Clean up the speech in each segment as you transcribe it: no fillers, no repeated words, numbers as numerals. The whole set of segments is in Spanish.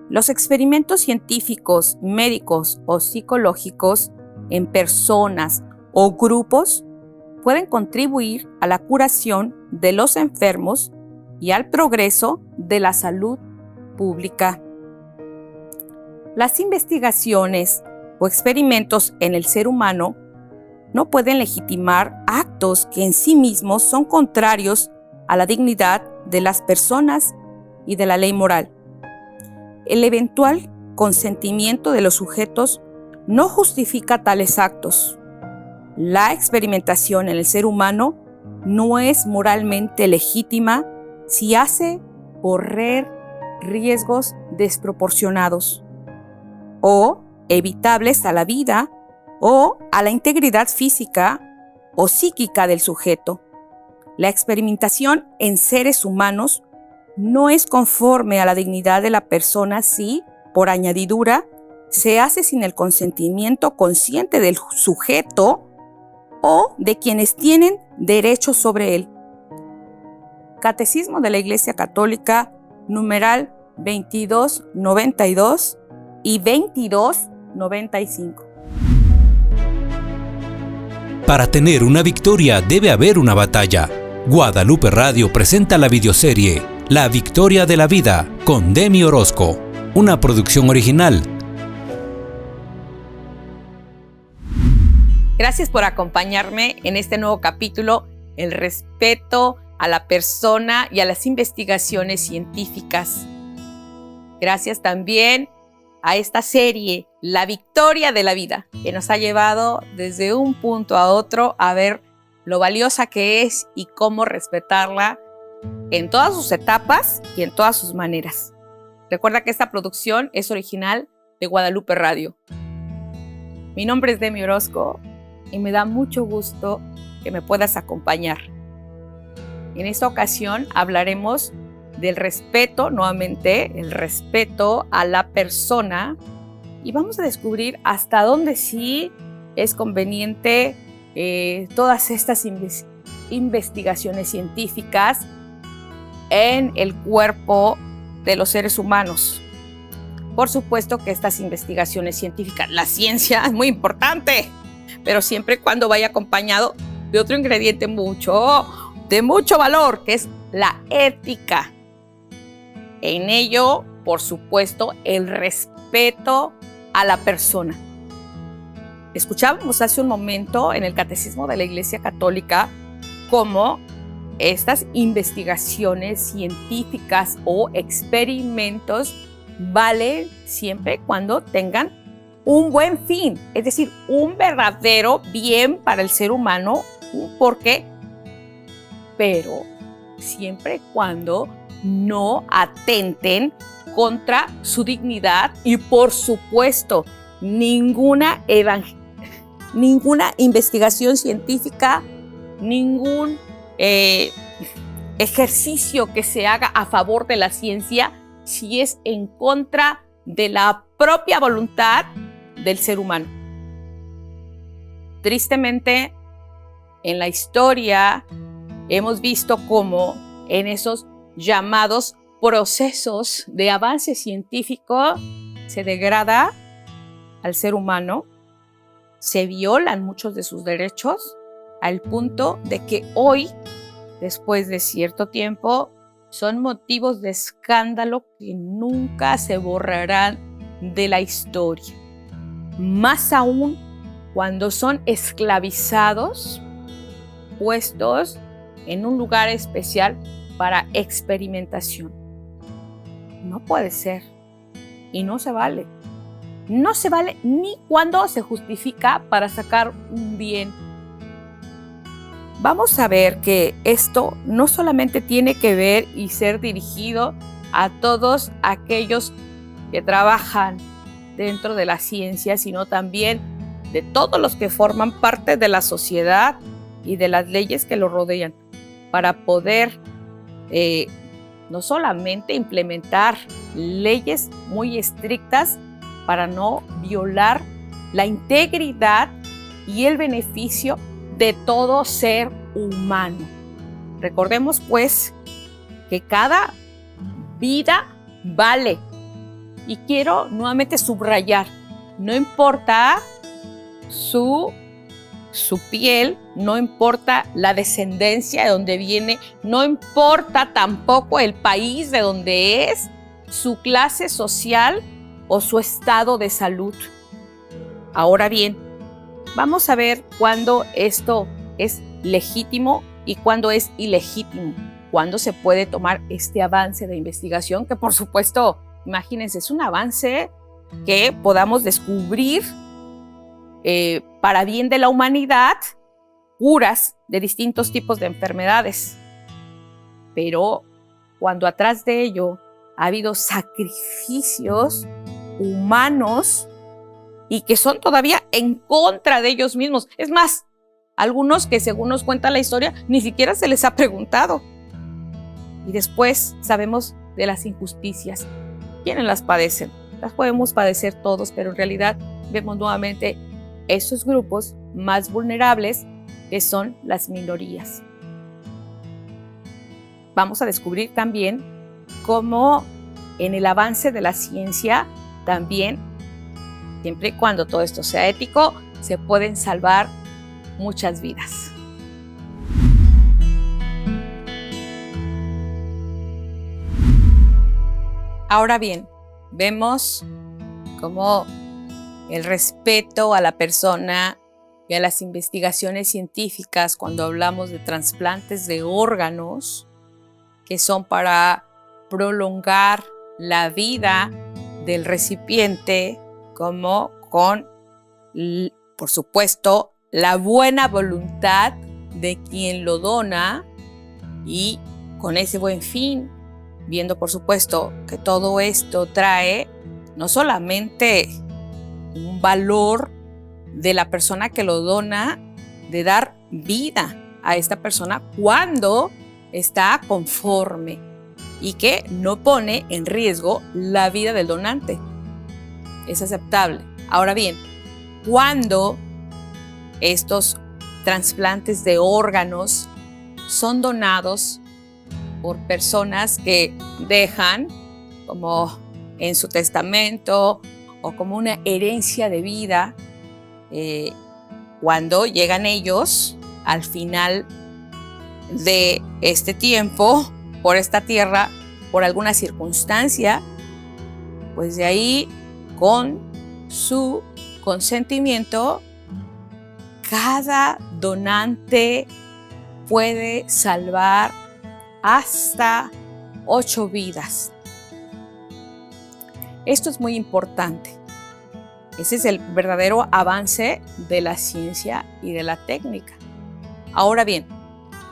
Los experimentos científicos, médicos o psicológicos en personas o grupos pueden contribuir a la curación de los enfermos y al progreso de la salud pública. Las investigaciones o experimentos en el ser humano no pueden legitimar actos que en sí mismos son contrarios a la dignidad de las personas y de la ley moral. El eventual consentimiento de los sujetos no justifica tales actos. La experimentación en el ser humano no es moralmente legítima si hace correr riesgos desproporcionados o evitables a la vida o a la integridad física o psíquica del sujeto. La experimentación en seres humanos no es conforme a la dignidad de la persona si, por añadidura, se hace sin el consentimiento consciente del sujeto o de quienes tienen derechos sobre él. Catecismo de la Iglesia Católica, numeral 2292 y 2295. Para tener una victoria debe haber una batalla. Guadalupe Radio presenta la videoserie La Victoria de la Vida con Demi Orozco, una producción original. Gracias por acompañarme en este nuevo capítulo, el respeto a la persona y a las investigaciones científicas. Gracias también a esta serie, La Victoria de la Vida, que nos ha llevado desde un punto a otro a ver lo valiosa que es y cómo respetarla en todas sus etapas y en todas sus maneras. Recuerda que esta producción es original de Guadalupe Radio. Mi nombre es Demi Orozco y me da mucho gusto que me puedas acompañar. En esta ocasión hablaremos del respeto, nuevamente, el respeto a la persona, y vamos a descubrir hasta dónde sí es conveniente todas estas investigaciones científicas en el cuerpo de los seres humanos. Por supuesto que estas investigaciones científicas, la ciencia es muy importante, pero siempre y cuando vaya acompañado de otro ingrediente de mucho valor, que es la ética. En ello, por supuesto, el respeto a la persona. Escuchábamos hace un momento en el Catecismo de la Iglesia Católica cómo estas investigaciones científicas o experimentos valen siempre cuando tengan un buen fin, es decir, un verdadero bien para el ser humano, un porqué, pero siempre cuando no atenten contra su dignidad y, por supuesto, ninguna investigación científica, ningún ejercicio que se haga a favor de la ciencia si es en contra de la propia voluntad del ser humano. Tristemente, en la historia hemos visto cómo en esos llamados procesos de avance científico se degrada al ser humano, se violan muchos de sus derechos al punto de que hoy, después de cierto tiempo, son motivos de escándalo que nunca se borrarán de la historia. Más aún cuando son esclavizados, puestos en un lugar especial para experimentación. No puede ser y no se vale. No se vale ni cuando se justifica para sacar un bien. Vamos a ver que esto no solamente tiene que ver y ser dirigido a todos aquellos que trabajan dentro de la ciencia, sino también de todos los que forman parte de la sociedad y de las leyes que lo rodean, para poder no solamente implementar leyes muy estrictas para no violar la integridad y el beneficio de todo ser humano. Recordemos pues que cada vida vale Y quiero nuevamente subrayar, no importa su piel, no importa la descendencia de donde viene, no importa tampoco el país de donde es, su clase social o su estado de salud. Ahora bien, vamos a ver cuándo esto es legítimo y cuándo es ilegítimo, cuándo se puede tomar este avance de investigación, que por supuesto, imagínense, es un avance que podamos descubrir para bien de la humanidad, curas de distintos tipos de enfermedades. Pero cuando atrás de ello ha habido sacrificios humanos y que son todavía en contra de ellos mismos. Es más, algunos que según nos cuenta la historia, ni siquiera se les ha preguntado. Y después sabemos de las injusticias. ¿Quiénes las padecen? Las podemos padecer todos, pero en realidad vemos nuevamente esos grupos más vulnerables que son las minorías. Vamos a descubrir también cómo en el avance de la ciencia también, siempre y cuando todo esto sea ético, se pueden salvar muchas vidas. Ahora bien, vemos cómo el respeto a la persona y a las investigaciones científicas cuando hablamos de trasplantes de órganos que son para prolongar la vida del recipiente, como con, por supuesto, la buena voluntad de quien lo dona y con ese buen fin, viendo por supuesto que todo esto trae no solamente un valor de la persona que lo dona, de dar vida a esta persona cuando está conforme y que no pone en riesgo la vida del donante. Es aceptable. Ahora bien, cuando estos trasplantes de órganos son donados por personas que dejan como en su testamento o como una herencia de vida, cuando llegan ellos al final de este tiempo por esta tierra, por alguna circunstancia, pues de ahí con su consentimiento, cada donante puede salvar hasta 8 vidas. Esto es muy importante. Ese es el verdadero avance de la ciencia y de la técnica. Ahora bien,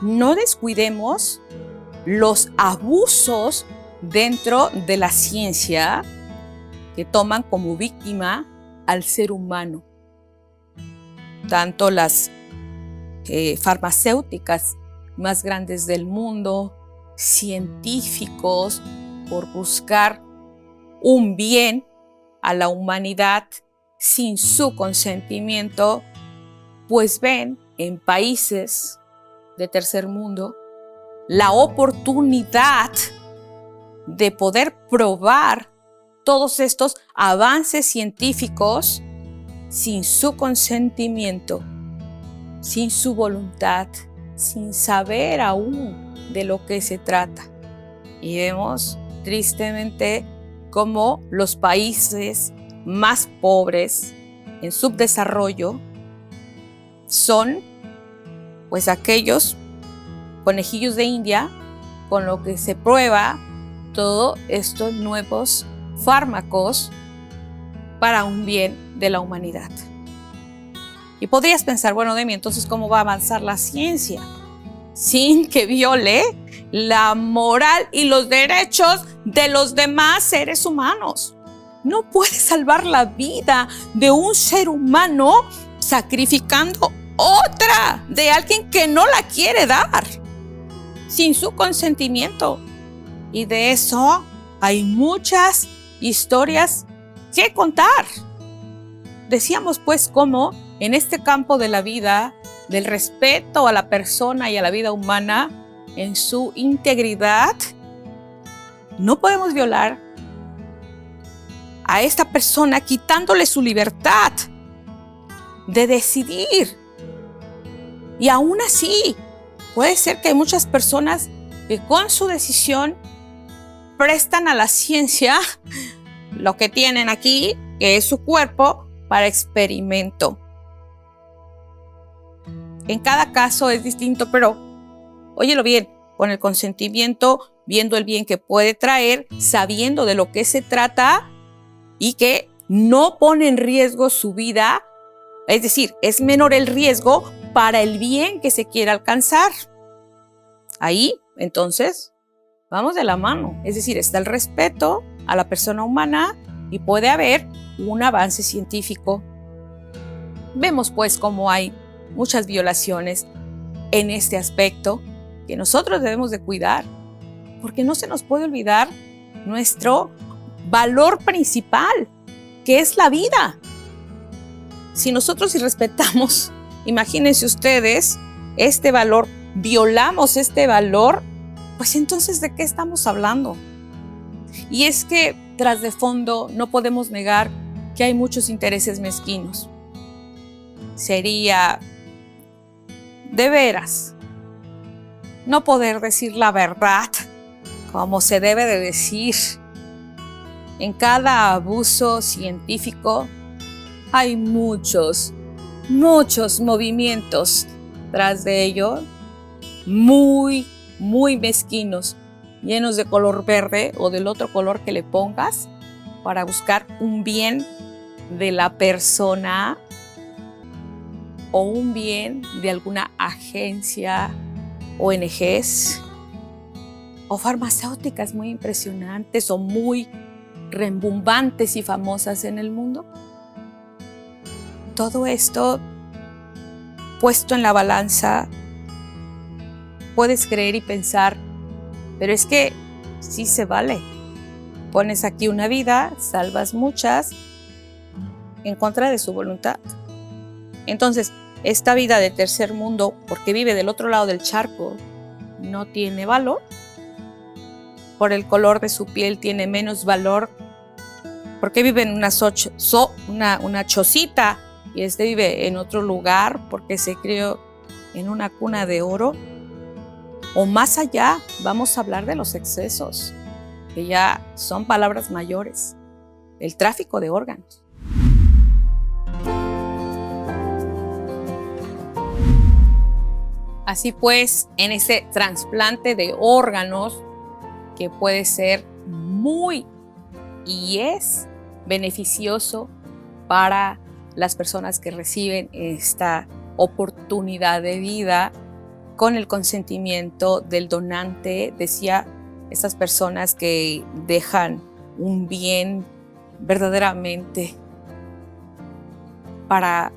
no descuidemos los abusos dentro de la ciencia que toman como víctima al ser humano. Tanto las farmacéuticas más grandes del mundo, científicos, por buscar un bien a la humanidad sin su consentimiento, pues ven en países de tercer mundo la oportunidad de poder probar todos estos avances científicos sin su consentimiento, sin su voluntad, sin saber aún de lo que se trata. Y vemos tristemente cómo los países más pobres en subdesarrollo son pues aquellos conejillos de India con lo que se prueba todos estos nuevos fármacos para un bien de la humanidad. Y podrías pensar, bueno, Demi, entonces ¿cómo va a avanzar la ciencia sin que viole la moral y los derechos de los demás seres humanos? No puedes salvar la vida de un ser humano sacrificando otra de alguien que no la quiere dar sin su consentimiento. Y de eso hay muchas historias que contar. Decíamos pues cómo en este campo de la vida, del respeto a la persona y a la vida humana en su integridad, no podemos violar a esta persona quitándole su libertad de decidir. Y aún así, puede ser que hay muchas personas que con su decisión prestan a la ciencia lo que tienen aquí, que es su cuerpo, para experimento. En cada caso es distinto, pero óyelo bien, con el consentimiento, viendo el bien que puede traer, sabiendo de lo que se trata y que no pone en riesgo su vida, es decir, es menor el riesgo para el bien que se quiere alcanzar. Ahí, entonces, vamos de la mano, es decir, está el respeto a la persona humana y puede haber un avance científico. Vemos pues cómo hay muchas violaciones en este aspecto que nosotros debemos de cuidar, porque no se nos puede olvidar nuestro valor principal, que es la vida. Si nosotros irrespetamos, imagínense ustedes, este valor, violamos este valor, pues entonces ¿de qué estamos hablando? Y es que tras de fondo no podemos negar que hay muchos intereses mezquinos. Sería de veras no poder decir la verdad como se debe de decir. En cada abuso científico hay muchos movimientos tras de ello, muy mezquinos, llenos de color verde o del otro color que le pongas, para buscar un bien de la persona o un bien de alguna agencia, ONGs o farmacéuticas muy impresionantes o muy rembombantes y famosas en el mundo. Todo esto puesto en la balanza, puedes creer y pensar, pero es que sí se vale. Pones aquí una vida, salvas muchas en contra de su voluntad. Entonces, esta vida de tercer mundo, porque vive del otro lado del charco, no tiene valor. Por el color de su piel tiene menos valor, porque vive en una chocita y vive en otro lugar porque se crió en una cuna de oro. O más allá, vamos a hablar de los excesos, que ya son palabras mayores, el tráfico de órganos. Así pues, en ese trasplante de órganos, que puede ser muy y es beneficioso para las personas que reciben esta oportunidad de vida con el consentimiento del donante, decía, estas personas que dejan un bien verdaderamente para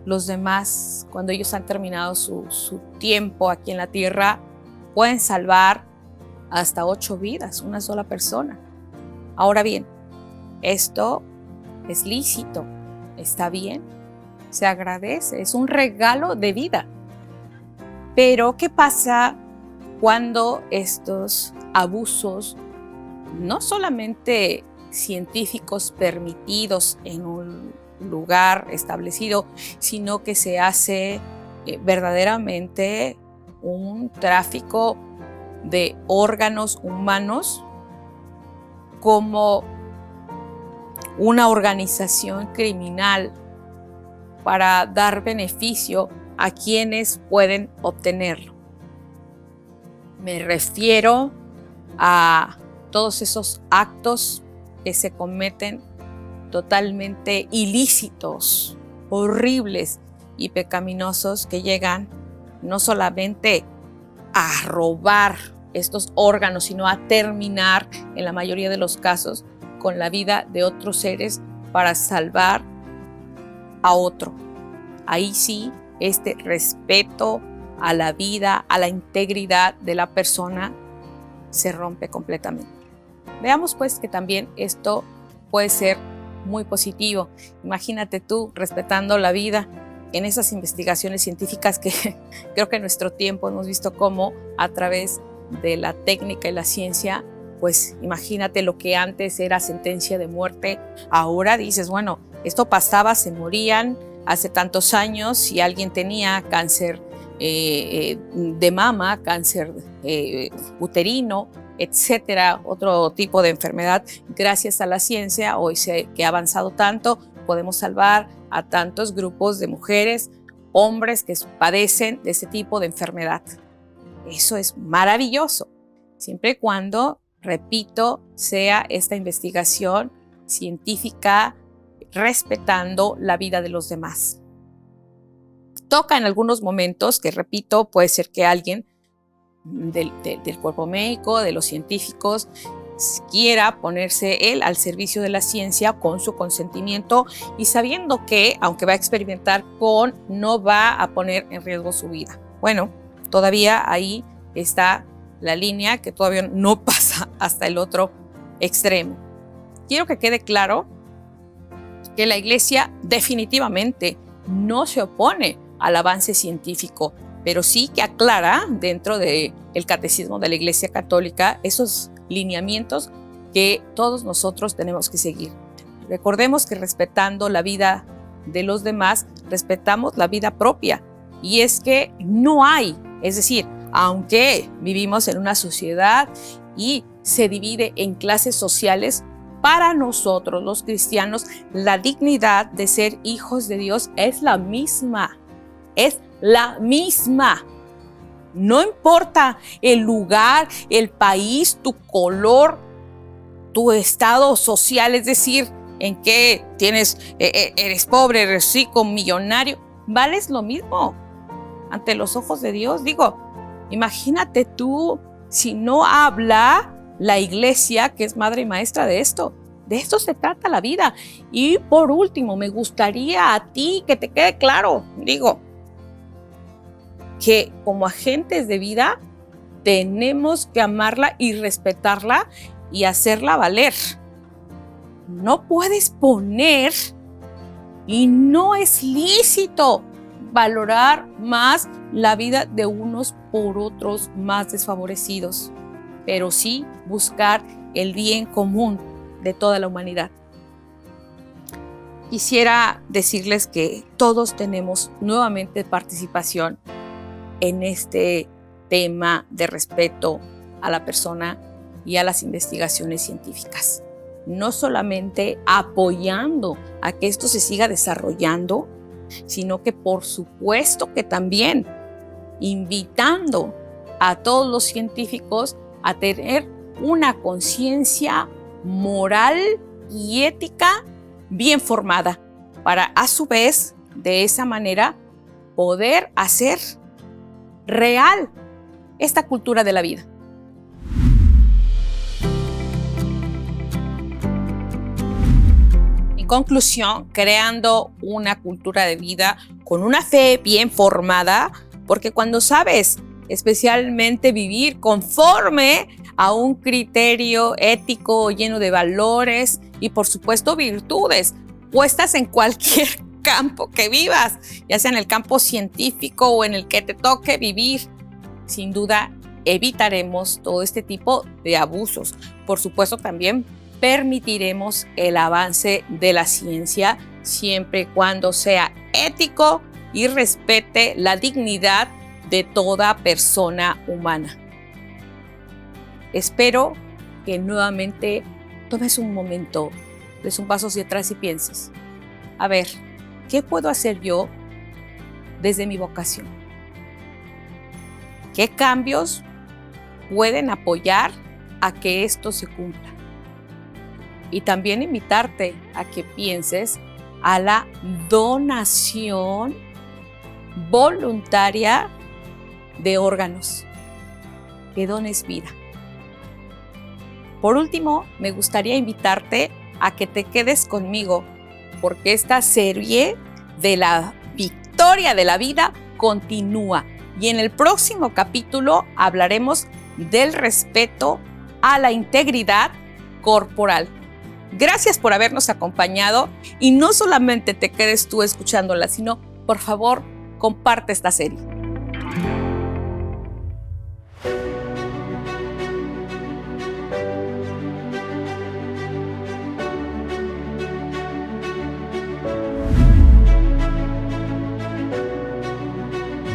los demás, cuando ellos han terminado su tiempo aquí en la tierra, pueden salvar hasta 8 vidas, una sola persona. Ahora bien, esto es lícito, está bien, se agradece, es un regalo de vida. Pero, ¿qué pasa cuando estos abusos, no solamente científicos permitidos en un lugar establecido, sino que se hace verdaderamente un tráfico de órganos humanos como una organización criminal para dar beneficio a quienes pueden obtenerlo? Me refiero a todos esos actos que se cometen totalmente ilícitos, horribles y pecaminosos, que llegan no solamente a robar estos órganos, sino a terminar, en la mayoría de los casos, con la vida de otros seres para salvar a otro. Ahí sí, este respeto a la vida, a la integridad de la persona se rompe completamente. Veamos pues que también esto puede ser muy positivo. Imagínate tú respetando la vida en esas investigaciones científicas que creo que en nuestro tiempo hemos visto cómo a través de la técnica y la ciencia pues imagínate lo que antes era sentencia de muerte. Ahora dices, bueno, esto pasaba, se morían hace tantos años si alguien tenía cáncer de mama, cáncer uterino, etcétera, otro tipo de enfermedad. Gracias a la ciencia, hoy que ha avanzado tanto, podemos salvar a tantos grupos de mujeres, hombres que padecen de ese tipo de enfermedad. Eso es maravilloso, siempre y cuando, repito, sea esta investigación científica respetando la vida de los demás. Toca en algunos momentos que, repito, puede ser que alguien del cuerpo médico, de los científicos, quiera ponerse él al servicio de la ciencia con su consentimiento y sabiendo que, aunque va a experimentar no va a poner en riesgo su vida. Bueno, todavía ahí está la línea que todavía no pasa hasta el otro extremo. Quiero que quede claro que la Iglesia definitivamente no se opone al avance científico, pero sí que aclara dentro del Catecismo de la Iglesia Católica esos lineamientos que todos nosotros tenemos que seguir. Recordemos que respetando la vida de los demás, respetamos la vida propia. Y es que no hay, es decir, aunque vivimos en una sociedad y se divide en clases sociales, para nosotros los cristianos la dignidad de ser hijos de Dios es la misma. Es la misma. No importa el lugar, el país, tu color, tu estado social, es decir, en qué eres pobre, eres rico, millonario, vales lo mismo ante los ojos de Dios. Digo, imagínate tú si no habla la Iglesia, que es madre y maestra de esto. De esto se trata la vida. Y por último, me gustaría a ti que te quede claro, digo, que como agentes de vida tenemos que amarla y respetarla y hacerla valer. No puedes poner, y no es lícito valorar más la vida de unos por otros más desfavorecidos, pero sí buscar el bien común de toda la humanidad. Quisiera decirles que todos tenemos nuevamente participación en este tema de respeto a la persona y a las investigaciones científicas. No solamente apoyando a que esto se siga desarrollando, sino que por supuesto que también invitando a todos los científicos a tener una conciencia moral y ética bien formada, para a su vez, de esa manera, poder hacer real esta cultura de la vida. En conclusión, creando una cultura de vida con una fe bien formada, porque cuando sabes especialmente vivir conforme a un criterio ético lleno de valores y por supuesto virtudes puestas en cualquier campo que vivas, ya sea en el campo científico o en el que te toque vivir, sin duda evitaremos todo este tipo de abusos. Por supuesto, también permitiremos el avance de la ciencia siempre y cuando sea ético y respete la dignidad de toda persona humana. Espero que nuevamente tomes un momento, des un paso hacia atrás y pienses, a ver, ¿qué puedo hacer yo desde mi vocación? ¿Qué cambios pueden apoyar a que esto se cumpla? Y también invitarte a que pienses a la donación voluntaria de órganos, que dones vida. Por último, me gustaría invitarte a que te quedes conmigo, porque esta serie de la victoria de la vida continúa. Y en el próximo capítulo hablaremos del respeto a la integridad corporal. Gracias por habernos acompañado y no solamente te quedes tú escuchándola, sino, por favor, comparte esta serie.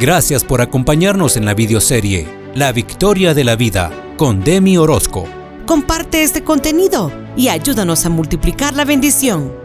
Gracias por acompañarnos en la videoserie La Victoria de la Vida con Demi Orozco. Comparte este contenido y ayúdanos a multiplicar la bendición.